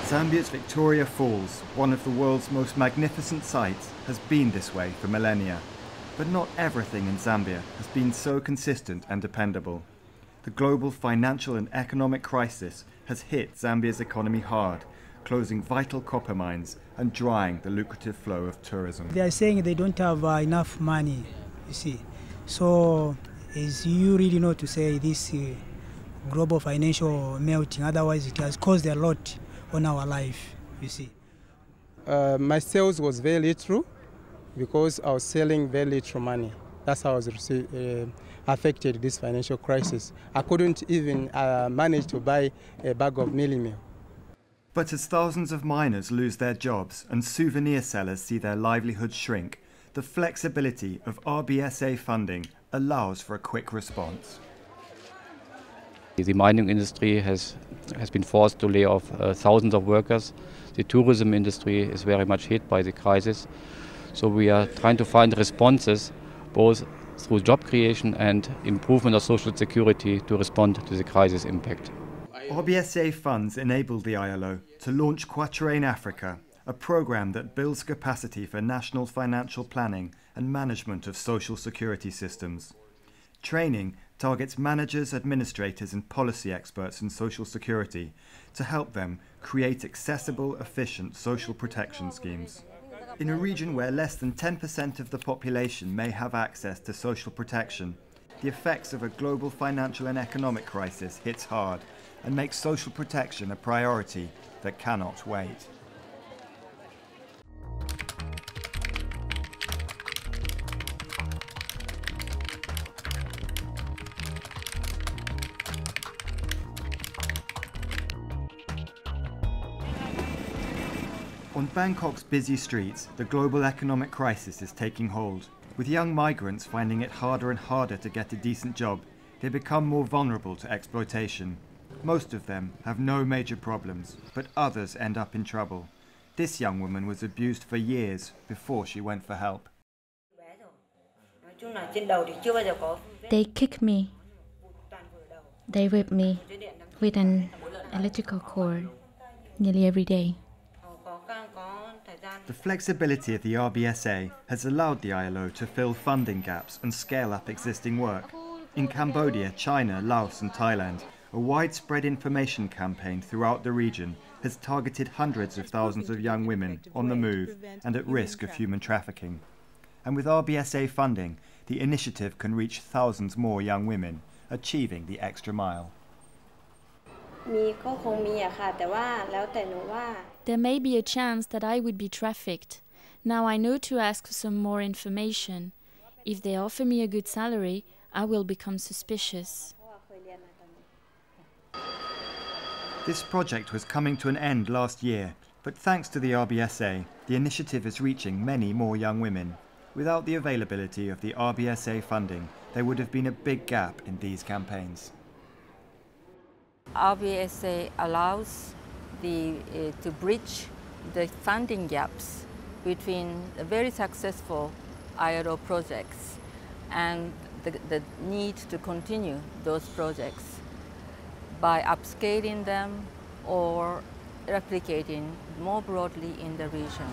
Zambia's Victoria Falls, one of the world's most magnificent sights, has been this way for millennia. But not everything in Zambia has been so consistent and dependable. The global financial and economic crisis has hit Zambia's economy hard, closing vital copper mines and drying the lucrative flow of tourism. They are saying they don't have enough money, you see. So, as you really know to say, this global financial melting, otherwise it has caused a lot on our life, you see. My sales was very little because I was selling very little money. That's how I was affected this financial crisis. I couldn't even manage to buy a bag of mealie meal. But as thousands of miners lose their jobs and souvenir sellers see their livelihoods shrink, the flexibility of RBSA funding allows for a quick response. The mining industry has been forced to lay off thousands of workers. The tourism industry is very much hit by the crisis. So we are trying to find responses both through job creation and improvement of social security to respond to the crisis impact. RBSA funds enabled the ILO to launch Quatrain Africa, a program that builds capacity for national financial planning and management of social security systems. Training targets managers, administrators and policy experts in social security to help them create accessible, efficient social protection schemes. In a region where less than 10% of the population may have access to social protection, the effects of a global financial and economic crisis hits hard and makes social protection a priority that cannot wait. On Bangkok's busy streets, the global economic crisis is taking hold. With young migrants finding it harder and harder to get a decent job, they become more vulnerable to exploitation. Most of them have no major problems, but others end up in trouble. This young woman was abused for years before she went for help. They kick me. They whip me with an electrical cord nearly every day. The flexibility of the RBSA has allowed the ILO to fill funding gaps and scale up existing work. In Cambodia, China, Laos and Thailand, a widespread information campaign throughout the region has targeted hundreds of thousands of young women on the move and at risk of human trafficking. And with RBSA funding, the initiative can reach thousands more young women, achieving the extra mile. There may be a chance that I would be trafficked. Now I know to ask for some more information. If they offer me a good salary, I will become suspicious. This project was coming to an end last year, but thanks to the RBSA, the initiative is reaching many more young women. Without the availability of the RBSA funding, there would have been a big gap in these campaigns. RBSA allows to bridge the funding gaps between the very successful ILO projects and the need to continue those projects by upscaling them or replicating more broadly in the region.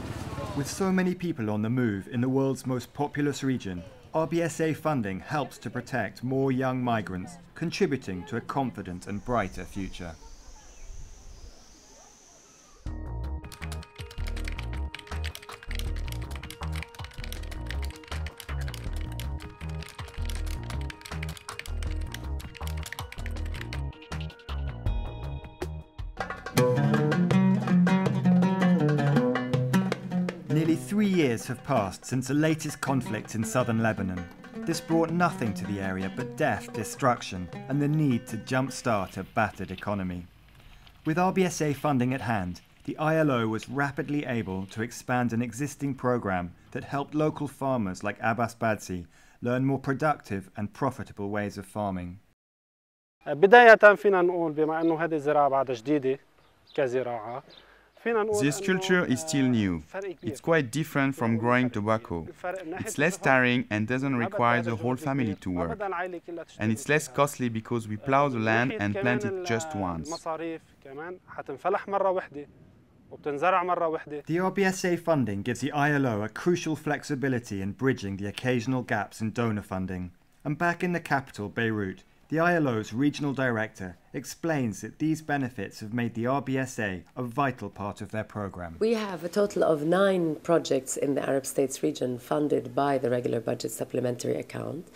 With so many people on the move in the world's most populous region, RBSA funding helps to protect more young migrants, contributing to a confident and brighter future. Nearly 3 years have passed since the latest conflict in southern Lebanon. This brought nothing to the area but death, destruction, and the need to jumpstart a battered economy. With RBSA funding at hand, the ILO was rapidly able to expand an existing program that helped local farmers like Abbas Badsi learn more productive and profitable ways of farming. بداية فينا نقول بما أنه هذه الزراعة بعد جديدة كزراعة. This culture is still new. It's quite different from growing tobacco. It's less tiring and doesn't require the whole family to work. And it's less costly because we plow the land and plant it just once. The RBSA funding gives the ILO a crucial flexibility in bridging the occasional gaps in donor funding. And back in the capital, Beirut, the ILO's regional director explains that these benefits have made the RBSA a vital part of their program. We have a total of 9 projects in the Arab States region funded by the Regular Budget Supplementary Account.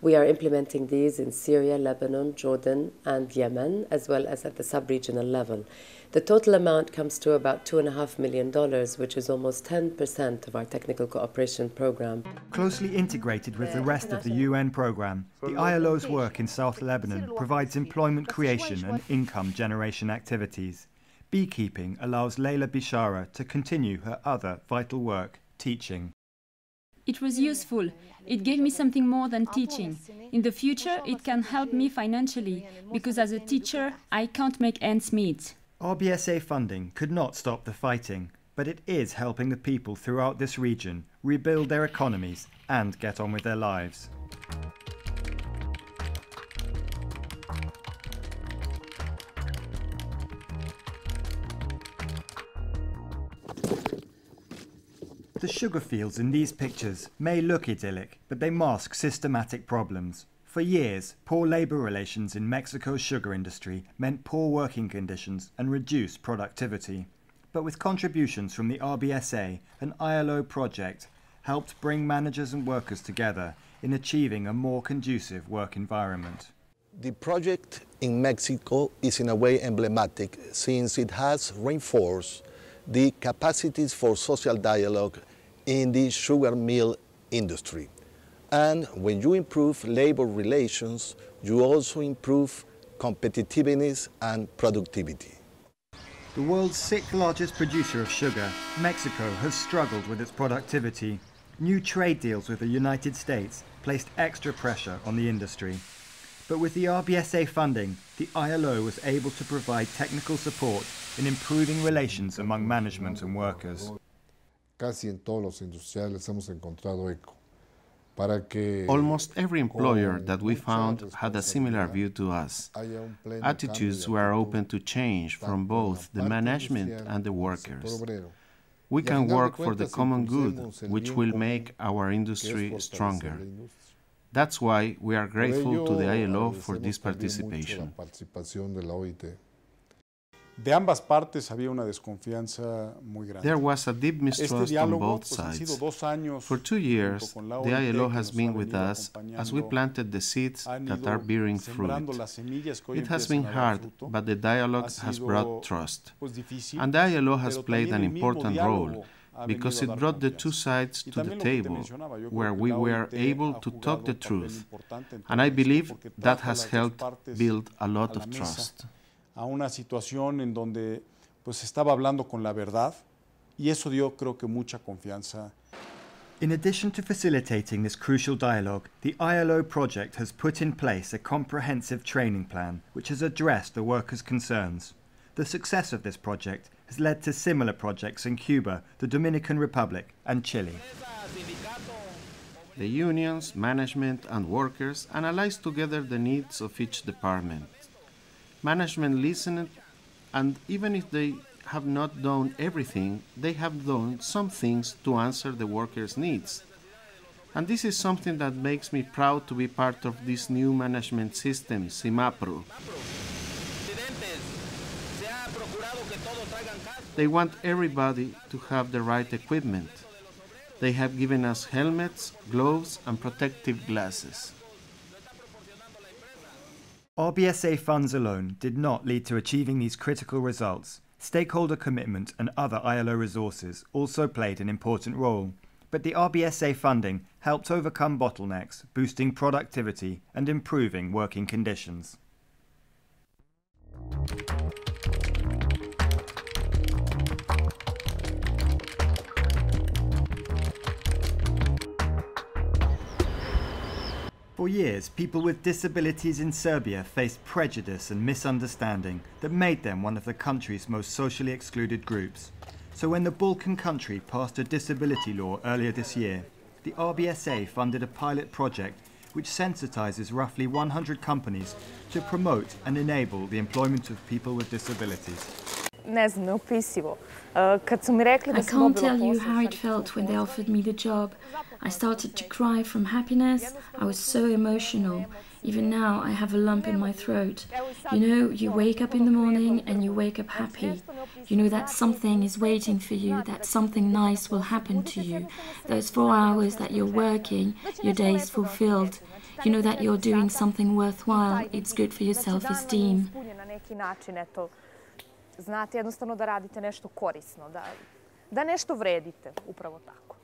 We are implementing these in Syria, Lebanon, Jordan, and Yemen, as well as at the sub-regional level. The total amount comes to about $2.5 million, which is almost 10% of our technical cooperation program. Closely integrated with the rest of the UN program, the ILO's work in South Lebanon provides employment creation and income generation activities. Beekeeping allows Leila Bishara to continue her other vital work, teaching. It was useful. It gave me something more than teaching. In the future, it can help me financially, because as a teacher, I can't make ends meet. RBSA funding could not stop the fighting, but it is helping the people throughout this region rebuild their economies and get on with their lives. The sugar fields in these pictures may look idyllic, but they mask systematic problems. For years, poor labour relations in Mexico's sugar industry meant poor working conditions and reduced productivity. But with contributions from the RBSA, an ILO project helped bring managers and workers together in achieving a more conducive work environment. The project in Mexico is in a way emblematic, since it has reinforced the capacities for social dialogue in the sugar mill industry. And when you improve labor relations, you also improve competitiveness and productivity. The world's 6th largest producer of sugar, Mexico has struggled with its productivity. New trade deals with the United States placed extra pressure on the industry. But with the RBSA funding, the ILO was able to provide technical support in improving relations among management and workers. Casi en todos los industriales hemos encontrado eco. Para que almost every employer that we found had a similar view to us. Attitudes were open to change from both the management and the workers. We can work for the common good, which will make our industry stronger. That's why we are grateful to the ILO for this participation. De ambas partes había una desconfianza muy grande. There was a deep mistrust on both sides. For 2 years, the ILO has been with us as we planted the seeds that are bearing fruit. It has been hard, but the dialogue has brought trust. And the ILO has played an important role, because it brought the two sides to the table, where we were able to talk the truth. And I believe that has helped build a lot of trust. A una situación en donde pues estaba hablando con la verdad, y eso dio, creo que, mucha confianza. In addition to facilitating this crucial dialogue, the ILO project has put in place a comprehensive training plan which has addressed the workers' concerns. The success of this project has led to similar projects in Cuba, the Dominican Republic and Chile. The unions, management and workers analyzed together the needs of each department. Management listened, and even if they have not done everything, they have done some things to answer the workers' needs. And this is something that makes me proud to be part of this new management system, CIMAPRO. They want everybody to have the right equipment. They have given us helmets, gloves, and protective glasses. RBSA funds alone did not lead to achieving these critical results. Stakeholder commitment and other ILO resources also played an important role. But the RBSA funding helped overcome bottlenecks, boosting productivity and improving working conditions. For years, people with disabilities in Serbia faced prejudice and misunderstanding that made them one of the country's most socially excluded groups. So when the Balkan country passed a disability law earlier this year, the RBSA funded a pilot project which sensitizes roughly 100 companies to promote and enable the employment of people with disabilities. I can't tell you how it felt when they offered me the job. I started to cry from happiness. I was so emotional. Even now I have a lump in my throat. You know, you wake up in the morning and you wake up happy. You know that something is waiting for you, that something nice will happen to you. Those 4 hours that you're working, your day is fulfilled. You know that you're doing something worthwhile. It's good for your self-esteem. Znate jednostavno da radite nešto korisno, da nešto vredite, upravo tako.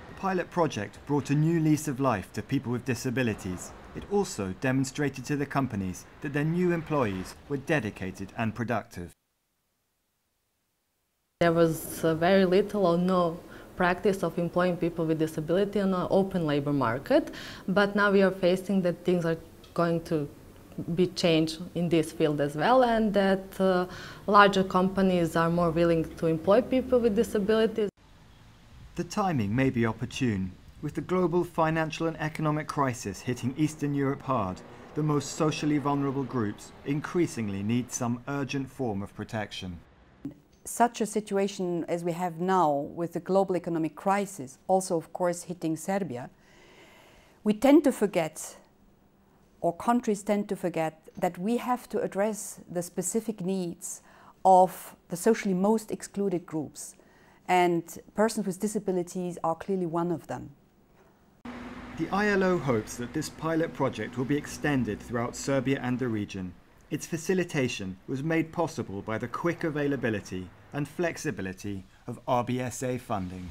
The pilot project brought a new lease of life to people with disabilities. It also demonstrated to the companies that their new employees were dedicated and productive. There was very little or no practice of employing people with disability on an open labor market, but now we are facing that things are going to be changed in this field as well, and that larger companies are more willing to employ people with disabilities. The timing may be opportune. With the global financial and economic crisis hitting Eastern Europe hard, the most socially vulnerable groups increasingly need some urgent form of protection. Such a situation as we have now with the global economic crisis, also of course hitting Serbia, we tend to forget, or countries tend to forget, that we have to address the specific needs of the socially most excluded groups, and persons with disabilities are clearly one of them. The ILO hopes that this pilot project will be extended throughout Serbia and the region. Its facilitation was made possible by the quick availability and flexibility of RBSA funding.